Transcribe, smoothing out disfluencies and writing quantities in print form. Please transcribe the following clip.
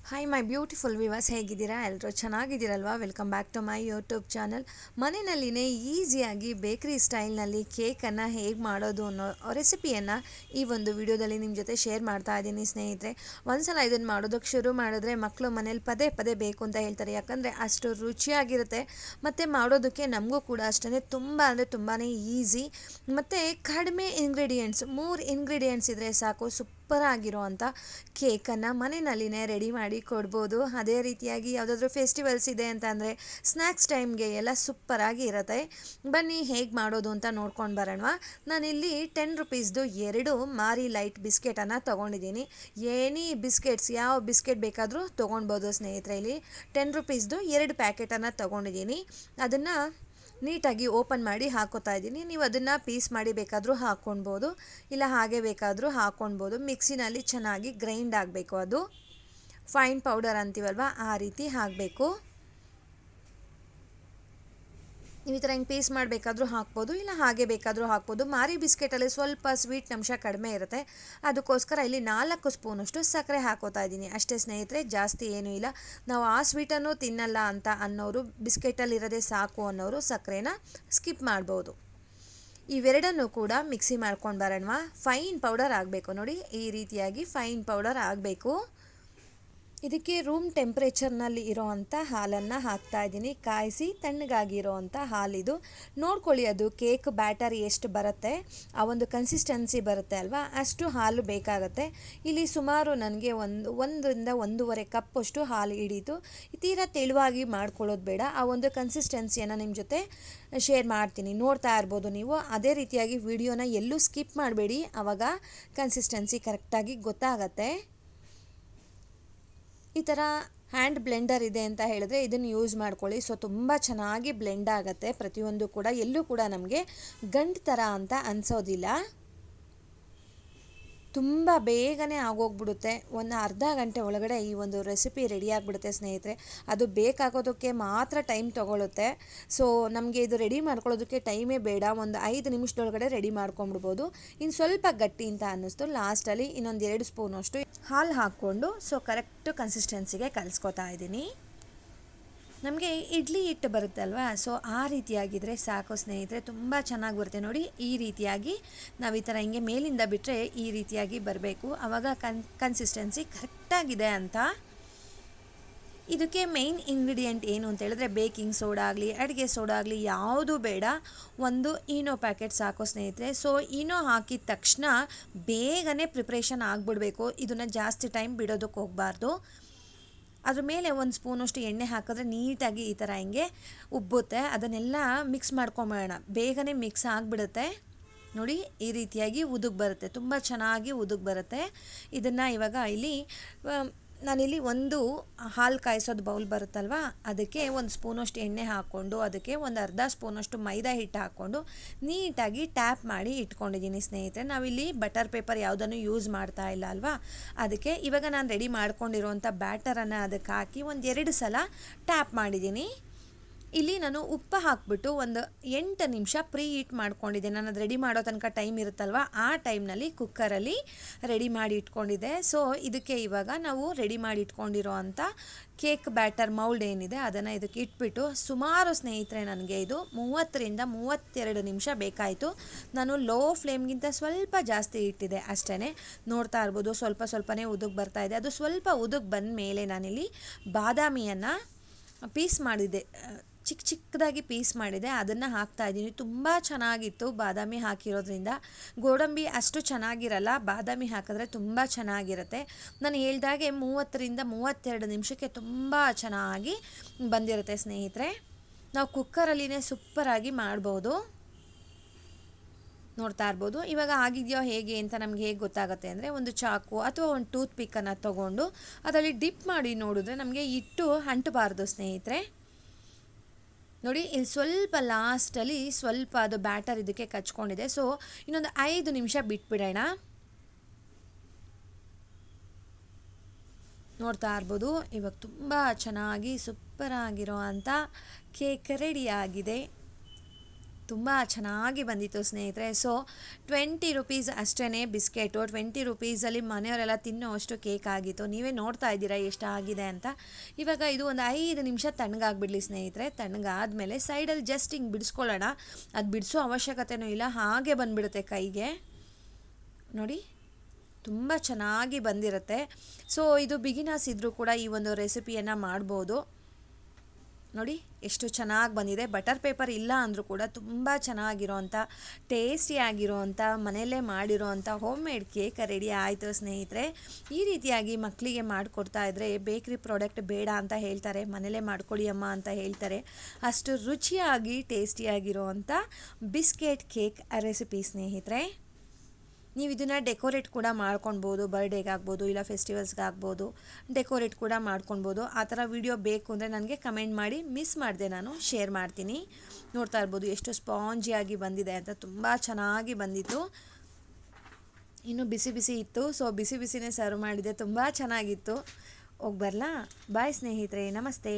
Hi my beautiful viewers, ಹೇಗಿದ್ದೀರಾ? ಎಲ್ಲರೂ ಚೆನ್ನಾಗಿದ್ದೀರಲ್ವಾ? Welcome back to my YouTube channel. ಮನೆಯಲ್ಲಿನೇ ಈಸಿಯಾಗಿ ಬೇಕ್ರಿ ಸ್ಟೈಲ್ನಲ್ಲಿ ಕೇಕನ್ನು ಹೇಗೆ ಮಾಡೋದು ಅನ್ನೋ ರೆಸಿಪಿಯನ್ನು ಈ ಒಂದು ವಿಡಿಯೋದಲ್ಲಿ ನಿಮ್ಮ ಜೊತೆ ಶೇರ್ ಮಾಡ್ತಾ ಇದ್ದೀನಿ ಸ್ನೇಹಿತರೆ. ಒಂದ್ಸಲ ಇದನ್ನು ಮಾಡೋದಕ್ಕೆ ಶುರು ಮಾಡಿದ್ರೆ ಮಕ್ಕಳು ಮನೇಲಿ ಪದೇ ಪದೇ ಬೇಕು ಅಂತ ಹೇಳ್ತಾರೆ, ಯಾಕಂದರೆ ಅಷ್ಟು ರುಚಿಯಾಗಿರುತ್ತೆ ಮತ್ತು ಮಾಡೋದಕ್ಕೆ ನಮಗೂ ಕೂಡ ಅಷ್ಟೇ ತುಂಬಾ ಈಸಿ ಮತ್ತು ಕಡಿಮೆ ಇಂಗ್ರೀಡಿಯೆಂಟ್ಸ್, 3 ಇಂಗ್ರೀಡಿಯೆಂಟ್ಸ್ ಇದ್ದರೆ ಸಾಕು, ಸೂಪರ್ ಆಗಿರೋ ಅಂಥ ಕೇಕನ್ನು ಮನೆಯಲ್ಲಿನೇ ರೆಡಿ ಮಾಡಿ ಕೊಡ್ಬೋದು. ಅದೇ ರೀತಿಯಾಗಿ ಯಾವುದಾದ್ರೂ ಫೆಸ್ಟಿವಲ್ಸ್ ಇದೆ ಅಂತ ಅಂದರೆ ಸ್ನ್ಯಾಕ್ಸ್ ಟೈಮ್ಗೆ ಎಲ್ಲ ಸೂಪರಾಗಿ ಇರುತ್ತೆ. ಬನ್ನಿ ಹೇಗೆ ಮಾಡೋದು ಅಂತ ನೋಡ್ಕೊಂಡು ಬರೋಣ. ನಾನಿಲ್ಲಿ 10 ರುಪೀಸ್ದು 2 ಮಾರಿ ಲೈಟ್ ಬಿಸ್ಕೆಟನ್ನು ತೊಗೊಂಡಿದ್ದೀನಿ. ಏನಿ ಬಿಸ್ಕೆಟ್ಸ್, ಯಾವ ಬಿಸ್ಕೆಟ್ ಬೇಕಾದರೂ ತೊಗೊಳ್ಬೋದು ಸ್ನೇಹಿತರೆ. ಇಲ್ಲಿ 10 ರುಪೀಸ್ದು 2 ಪ್ಯಾಕೆಟನ್ನು ತೊಗೊಂಡಿದ್ದೀನಿ. ಅದನ್ನು ನೀಟಾಗಿ ಓಪನ್ ಮಾಡಿ ಹಾಕೋತಾ ಇದ್ದೀನಿ. ನೀವು ಅದನ್ನು ಪೀಸ್ ಮಾಡಿ ಬೇಕಾದರೂ ಹಾಕ್ಕೊಳ್ಬೋದು, ಇಲ್ಲ ಹಾಗೆ ಬೇಕಾದರೂ ಹಾಕ್ಕೊಳ್ಬೋದು. ಮಿಕ್ಸಿನಲ್ಲಿ ಚೆನ್ನಾಗಿ ಗ್ರೈಂಡ್ ಆಗಬೇಕು, ಅದು ಫೈನ್ ಪೌಡರ್ ಅಂತೀವಲ್ವ ಆ ರೀತಿ ಹಾಕಬೇಕು. ನೀವು ಈ ಥರ ಹಿಂಗೆ ಪೀಸ್ ಮಾಡಬೇಕಾದ್ರೂ ಹಾಕ್ಬೋದು, ಇಲ್ಲ ಹಾಗೆ ಬೇಕಾದರೂ ಹಾಕ್ಬೋದು. ಮಾರಿ ಬಿಸ್ಕೆಟಲ್ಲಿ ಸ್ವಲ್ಪ ಸ್ವೀಟ್ ಅಂಶ ಕಡಿಮೆ ಇರುತ್ತೆ, ಅದಕ್ಕೋಸ್ಕರ ಇಲ್ಲಿ 4 ಸ್ಪೂನಷ್ಟು ಸಕ್ಕರೆ ಹಾಕೋತಾ ಇದ್ದೀನಿ ಅಷ್ಟೇ ಸ್ನೇಹಿತರೆ, ಜಾಸ್ತಿ ಏನೂ ಇಲ್ಲ. ನಾವು ಆ ಸ್ವೀಟನ್ನು ತಿನ್ನಲ್ಲ ಅಂತ ಅನ್ನೋರು, ಬಿಸ್ಕೆಟಲ್ಲಿರೋದೇ ಸಾಕು ಅನ್ನೋರು ಸಕ್ಕರೆನ ಸ್ಕಿಪ್ ಮಾಡ್ಬೋದು. ಇವೆರಡನ್ನೂ ಕೂಡ ಮಿಕ್ಸಿ ಮಾಡ್ಕೊಂಡು ಬರೋಣ. ಫೈನ್ ಪೌಡರ್ ಆಗಬೇಕು ನೋಡಿ, ಈ ರೀತಿಯಾಗಿ ಫೈನ್ ಪೌಡರ್ ಆಗಬೇಕು. ಇದಕ್ಕೆ ರೂಮ್ ಟೆಂಪ್ರೇಚರ್ನಲ್ಲಿ ಇರೋವಂಥ ಹಾಲನ್ನು ಹಾಕ್ತಾಯಿದ್ದೀನಿ, ಕಾಯಿಸಿ ತಣ್ಣಗಾಗಿರೋ ಅಂಥ ಹಾಲಿದು. ನೋಡ್ಕೊಳ್ಳಿ, ಅದು ಕೇಕ್ ಬ್ಯಾಟರ್ ಎಷ್ಟು ಬರುತ್ತೆ, ಆ ಒಂದು ಕನ್ಸಿಸ್ಟೆನ್ಸಿ ಬರುತ್ತೆ ಅಲ್ವಾ, ಅಷ್ಟು ಹಾಲು ಬೇಕಾಗುತ್ತೆ. ಇಲ್ಲಿ ಸುಮಾರು ನನಗೆ 1ರಿಂದ 1.5 ಕಪ್ಪಷ್ಟು ಹಾಲು ಹಿಡೀತು. ತೀರಾ ತೆಳುವಾಗಿ ಮಾಡ್ಕೊಳ್ಳೋದು ಬೇಡ, ಆ ಒಂದು ಕನ್ಸಿಸ್ಟೆನ್ಸಿಯನ್ನು ನಿಮ್ಮ ಜೊತೆ ಶೇರ್ ಮಾಡ್ತೀನಿ, ನೋಡ್ತಾ ಇರ್ಬೋದು ನೀವು. ಅದೇ ರೀತಿಯಾಗಿ ವಿಡಿಯೋನ ಎಲ್ಲೂ ಸ್ಕಿಪ್ ಮಾಡಬೇಡಿ, ಆವಾಗ ಕನ್ಸಿಸ್ಟೆನ್ಸಿ ಕರೆಕ್ಟಾಗಿ ಗೊತ್ತಾಗತ್ತೆ. ಈ ಥರ ಹ್ಯಾಂಡ್ ಬ್ಲೆಂಡರ್ ಇದೆ ಅಂತ ಹೇಳಿದ್ರೆ ಇದನ್ನು ಯೂಸ್ ಮಾಡ್ಕೊಳ್ಳಿ. ಸೊ ತುಂಬ ಚೆನ್ನಾಗಿ ಬ್ಲೆಂಡ್ ಆಗುತ್ತೆ ಪ್ರತಿಯೊಂದು ಕೂಡ, ಎಲ್ಲೂ ಕೂಡ ನಮಗೆ ಗಂಟು ಥರ ಅಂತ ಅನಿಸೋದಿಲ್ಲ. ತುಂಬ ಬೇಗನೆ ಆಗೋಗ್ಬಿಡುತ್ತೆ, ಒಂದು ಅರ್ಧ ಗಂಟೆ ಒಳಗಡೆ ಈ ಒಂದು ರೆಸಿಪಿ ರೆಡಿ ಆಗಿಬಿಡುತ್ತೆ ಸ್ನೇಹಿತರೆ. ಅದು ಬೇಕಾಗೋದಕ್ಕೆ ಮಾತ್ರ ಟೈಮ್ ತೊಗೊಳುತ್ತೆ. ಸೊ ನಮಗೆ ಇದು ರೆಡಿ ಮಾಡ್ಕೊಳ್ಳೋದಕ್ಕೆ ಟೈಮೇ ಬೇಡ, ಒಂದು 5 ನಿಮಿಷದೊಳಗಡೆ ರೆಡಿ ಮಾಡ್ಕೊಂಬಿಡ್ಬೋದು. ಇನ್ನು ಸ್ವಲ್ಪ ಗಟ್ಟಿ ಅಂತ ಅನ್ನಿಸ್ತು, ಲಾಸ್ಟಲ್ಲಿ ಇನ್ನೊಂದು 2 ಸ್ಪೂನಷ್ಟು ಹಾಲು ಹಾಕ್ಕೊಂಡು ಸೊ ಕರೆಕ್ಟು ಕನ್ಸಿಸ್ಟೆನ್ಸಿಗೆ ಕಲಿಸ್ಕೊತಾ ಇದ್ದೀನಿ. ನಮಗೆ ಇಡ್ಲಿ ಹಿಟ್ಟು ಬರುತ್ತಲ್ವಾ, ಸೊ ಆ ರೀತಿಯಾಗಿದ್ದರೆ ಸಾಕು ಸ್ನೇಹಿತರೆ, ತುಂಬ ಚೆನ್ನಾಗಿ ಬರುತ್ತೆ ನೋಡಿ. ಈ ರೀತಿಯಾಗಿ ನಾವು ಈ ಥರ ಹಿಂಗೆ ಮೇಲಿಂದ ಬಿಟ್ಟರೆ ಈ ರೀತಿಯಾಗಿ ಬರಬೇಕು, ಆವಾಗ ಕನ್ಸಿಸ್ಟೆನ್ಸಿ ಕರೆಕ್ಟಾಗಿದೆ ಅಂತ. ಇದಕ್ಕೆ ಮೇಯ್ನ್ ಇಂಗ್ರೀಡಿಯೆಂಟ್ ಏನು ಅಂತ ಹೇಳಿದ್ರೆ ಬೇಕಿಂಗ್ ಸೋಡಾ ಆಗಲಿ, ಅಡುಗೆ ಸೋಡಾ ಆಗಲಿ ಯಾವುದೂ ಬೇಡ, ಒಂದು ಈನೋ ಪ್ಯಾಕೆಟ್ ಸಾಕು ಸ್ನೇಹಿತರೆ. ಸೊ ಈನೋ ಹಾಕಿದ ತಕ್ಷಣ ಬೇಗನೆ ಪ್ರಿಪ್ರೇಷನ್ ಆಗಿಬಿಡಬೇಕು, ಇದನ್ನು ಜಾಸ್ತಿ ಟೈಮ್ ಬಿಡೋದಕ್ಕೆ ಹೋಗಬಾರ್ದು. ಅದ್ರ ಮೇಲೆ 1 ಸ್ಪೂನಷ್ಟು ಎಣ್ಣೆ ಹಾಕಿದ್ರೆ ನೀಟಾಗಿ ಈ ಥರ ಹಿಂಗೆ ಉಬ್ಬುತ್ತೆ. ಅದನ್ನೆಲ್ಲ ಮಿಕ್ಸ್ ಮಾಡ್ಕೊಂಬೇಡ, ಬೇಗನೆ ಮಿಕ್ಸ್ ಆಗಿಬಿಡುತ್ತೆ ನೋಡಿ. ಈ ರೀತಿಯಾಗಿ ಉದುಗ್ ಬರುತ್ತೆ, ತುಂಬ ಚೆನ್ನಾಗಿ ಉದುಗ್ ಬರುತ್ತೆ. ಇದನ್ನು ಇವಾಗ ಇಲ್ಲಿ ನಾನಿಲ್ಲಿ ಒಂದು ಹಾಲು ಕಾಯಿಸೋದು ಬೌಲ್ ಬರುತ್ತಲ್ವ, ಅದಕ್ಕೆ 1 ಸ್ಪೂನಷ್ಟು ಎಣ್ಣೆ ಹಾಕ್ಕೊಂಡು ಅದಕ್ಕೆ ಒಂದು ಅರ್ಧ ಸ್ಪೂನಷ್ಟು ಮೈದಾ ಹಿಟ್ಟು ಹಾಕ್ಕೊಂಡು ನೀಟಾಗಿ ಟ್ಯಾಪ್ ಮಾಡಿ ಇಟ್ಕೊಂಡಿದ್ದೀನಿ ಸ್ನೇಹಿತರೆ. ನಾವಿಲ್ಲಿ ಬಟರ್ ಪೇಪರ್ ಯಾವುದನ್ನು ಯೂಸ್ ಮಾಡ್ತಾ ಇಲ್ಲ ಅಲ್ವಾ, ಅದಕ್ಕೆ ಇವಾಗ ನಾನು ರೆಡಿ ಮಾಡ್ಕೊಂಡಿರೋಂಥ ಬ್ಯಾಟರನ್ನು ಅದಕ್ಕೆ ಹಾಕಿ 1-2 ಸಲ ಟ್ಯಾಪ್ ಮಾಡಿದ್ದೀನಿ. ಇಲ್ಲಿ ನಾನು ಉಪ್ಪು ಹಾಕಿಬಿಟ್ಟು ಒಂದು 8 ನಿಮಿಷ ಪ್ರೀ ಹೀಟ್ ಮಾಡ್ಕೊಂಡಿದ್ದೆ. ನಾನು ಅದು ರೆಡಿ ಮಾಡೋ ತನಕ ಟೈಮ್ ಇರುತ್ತಲ್ವ, ಆ ಟೈಮ್ನಲ್ಲಿ ಕುಕ್ಕರಲ್ಲಿ ರೆಡಿ ಮಾಡಿ ಇಟ್ಕೊಂಡಿದ್ದೆ. ಸೊ ಇದಕ್ಕೆ ಇವಾಗ ನಾವು ರೆಡಿ ಮಾಡಿ ಇಟ್ಕೊಂಡಿರೋ ಅಂಥ ಕೇಕ್ ಬ್ಯಾಟರ್ ಮೌಲ್ಡ್ ಏನಿದೆ ಅದನ್ನು ಇದಕ್ಕೆ ಇಟ್ಬಿಟ್ಟು ಸುಮಾರು ಸ್ನೇಹಿತರೆ ನನಗೆ ಇದು 30ರಿಂದ 32 ನಿಮಿಷ ಬೇಕಾಯಿತು. ನಾನು ಲೋ ಫ್ಲೇಮ್ಗಿಂತ ಸ್ವಲ್ಪ ಜಾಸ್ತಿ ಇಟ್ಟಿದೆ ಅಷ್ಟೇ. ನೋಡ್ತಾ ಇರ್ಬೋದು, ಸ್ವಲ್ಪನೇ ಉದುಗ್ ಬರ್ತಾ ಇದೆ. ಅದು ಸ್ವಲ್ಪ ಉದುಗ್ ಬಂದ ಮೇಲೆ ನಾನಿಲ್ಲಿ ಬಾದಾಮಿಯನ್ನು ಪೀಸ್ ಮಾಡಿದ್ದೆ, ಚಿಕ್ಕದಾಗಿ ಪೀಸ್ ಮಾಡಿದೆ, ಅದನ್ನು ಹಾಕ್ತಾಯಿದ್ದೀನಿ. ತುಂಬ ಚೆನ್ನಾಗಿತ್ತು ಬಾದಾಮಿ ಹಾಕಿರೋದ್ರಿಂದ. ಗೋಡಂಬಿ ಅಷ್ಟು ಚೆನ್ನಾಗಿರಲ್ಲ, ಬಾದಾಮಿ ಹಾಕಿದ್ರೆ ತುಂಬ ಚೆನ್ನಾಗಿರುತ್ತೆ. ನಾನು ಹೇಳ್ದಾಗೆ 30ರಿಂದ 32 ನಿಮಿಷಕ್ಕೆ ತುಂಬ ಚೆನ್ನಾಗಿ ಬಂದಿರುತ್ತೆ ಸ್ನೇಹಿತರೆ. ನಾವು ಕುಕ್ಕರಲ್ಲಿನೇ ಸೂಪರಾಗಿ ಮಾಡ್ಬೋದು, ನೋಡ್ತಾ ಇರ್ಬೋದು. ಇವಾಗ ಆಗಿದೆಯೋ ಹೇಗೆ ಅಂತ ನಮ್ಗೆ ಹೇಗೆ ಗೊತ್ತಾಗುತ್ತೆ ಅಂದರೆ, ಒಂದು ಚಾಕು ಅಥವಾ ಒಂದು ಟೂತ್ ಪಿಕ್ಕನ್ನು ತೊಗೊಂಡು ಅದರಲ್ಲಿ ಡಿಪ್ ಮಾಡಿ ನೋಡಿದ್ರೆ ನಮಗೆ ಹಿಟ್ಟು ಅಂಟಬಾರ್ದು ಸ್ನೇಹಿತರೆ. ನೋಡಿ ಇಲ್ಲಿ ಸ್ವಲ್ಪ ಲಾಸ್ಟಲ್ಲಿ ಸ್ವಲ್ಪ ಅದು ಬ್ಯಾಟರ್ ಇದಕ್ಕೆ ಕಚ್ಕೊಂಡಿದೆ. ಸೊ ಇನ್ನೊಂದು 5 ನಿಮಿಷ ಬಿಟ್ಬಿಡೋಣ. ನೋಡ್ತಾ ಇರ್ಬೋದು, ಇವಾಗ ತುಂಬ ಚೆನ್ನಾಗಿ ಸೂಪರಾಗಿರೋ ಅಂಥ ಕೇಕ್ ರೆಡಿ ಆಗಿದೆ. ತುಂಬ ಚೆನ್ನಾಗಿ ಬಂದಿತ್ತು ಸ್ನೇಹಿತರೆ. ಸೊ 20 ರುಪೀಸ್ ಅಷ್ಟೇ ಬಿಸ್ಕೆಟು, 20 ರುಪೀಸಲ್ಲಿ ಮನೆಯವರೆಲ್ಲ ತಿನ್ನೋ ಅಷ್ಟು ಕೇಕ್ ಆಗಿತ್ತು. ನೀವೇ ನೋಡ್ತಾ ಇದ್ದೀರಾ ಎಷ್ಟಾಗಿದೆ ಅಂತ. ಇವಾಗ ಇದು ಒಂದು 5 ನಿಮಿಷ ತಣ್ಣಗಾಗ್ಬಿಡಲಿ ಸ್ನೇಹಿತರೆ. ತಣ್ಣಗಾದ್ಮೇಲೆ ಸೈಡಲ್ಲಿ ಜಸ್ಟ್ ಹಿಂಗೆ ಬಿಡಿಸ್ಕೊಳ್ಳೋಣ. ಅದು ಬಿಡಿಸೋ ಅವಶ್ಯಕತೆಯೂ ಇಲ್ಲ, ಹಾಗೆ ಬಂದುಬಿಡುತ್ತೆ ಕೈಗೆ. ನೋಡಿ ತುಂಬ ಚೆನ್ನಾಗಿ ಬಂದಿರುತ್ತೆ. ಸೊ ಇದು ಬಿಗಿನರ್ಸ್ ಇದ್ದರೂ ಕೂಡ ಈ ಒಂದು ರೆಸಿಪಿಯನ್ನು ಮಾಡ್ಬೋದು. ನೋಡಿ ಎಷ್ಟು ಚೆನ್ನಾಗಿ ಬಂದಿದೆ. ಬಟರ್ ಪೇಪರ್ ಇಲ್ಲ ಅಂದರೂ ಕೂಡ ತುಂಬ ಚೆನ್ನಾಗಿರೋವಂಥ ಟೇಸ್ಟಿಯಾಗಿರೋವಂಥ ಮನೆಯಲ್ಲೇ ಮಾಡಿರೋವಂಥ ಹೋಮ್ ಮೇಡ್ ಕೇಕ್ ರೆಡಿ ಆಯಿತು ಸ್ನೇಹಿತರೆ. ಈ ರೀತಿಯಾಗಿ ಮಕ್ಕಳಿಗೆ ಮಾಡಿಕೊಡ್ತಾ ಇದ್ದರೆ ಬೇಕ್ರಿ ಪ್ರಾಡಕ್ಟ್ ಬೇಡ ಅಂತ ಹೇಳ್ತಾರೆ, ಮನೆಯಲ್ಲೇ ಮಾಡ್ಕೊಳ್ಳಿ ಅಮ್ಮ ಅಂತ ಹೇಳ್ತಾರೆ. ಅಷ್ಟು ರುಚಿಯಾಗಿ ಟೇಸ್ಟಿಯಾಗಿರೋವಂಥ ಬಿಸ್ಕೆಟ್ ಕೇಕ್ ರೆಸಿಪಿ ಸ್ನೇಹಿತರೆ. ನೀವು ಇದನ್ನು ಡೆಕೋರೇಟ್ ಕೂಡ ಮಾಡ್ಕೊಳ್ಬೋದು, ಬರ್ಡೇಗಾಗ್ಬೋದು ಇಲ್ಲ ಫೆಸ್ಟಿವಲ್ಸ್ಗಾಗ್ಬೋದು ಡೆಕೋರೇಟ್ ಕೂಡ ಮಾಡ್ಕೊಳ್ಬೋದು. ಆ ಥರ ವಿಡಿಯೋ ಬೇಕು ಅಂದರೆ ನನಗೆ ಕಮೆಂಟ್ ಮಾಡಿ, ಮಿಸ್ ಮಾಡಿದೆ ನಾನು ಶೇರ್ ಮಾಡ್ತೀನಿ. ನೋಡ್ತಾ ಇರ್ಬೋದು ಎಷ್ಟು ಸ್ಪಾಂಜಿಯಾಗಿ ಬಂದಿದೆ ಅಂತ, ತುಂಬ ಚೆನ್ನಾಗಿ ಬಂದಿತ್ತು. ಇನ್ನು ಬಿಸಿ ಬಿಸಿ ಇತ್ತು, ಸೊ ಬಿಸಿ ಬಿಸಿನೇ ಸರ್ವ್ ಮಾಡಿದೆ, ತುಂಬ ಚೆನ್ನಾಗಿತ್ತು. ಹೋಗಿ ಬರಲಾ? ಬಾಯ್ ಸ್ನೇಹಿತರೆ, ನಮಸ್ತೆ.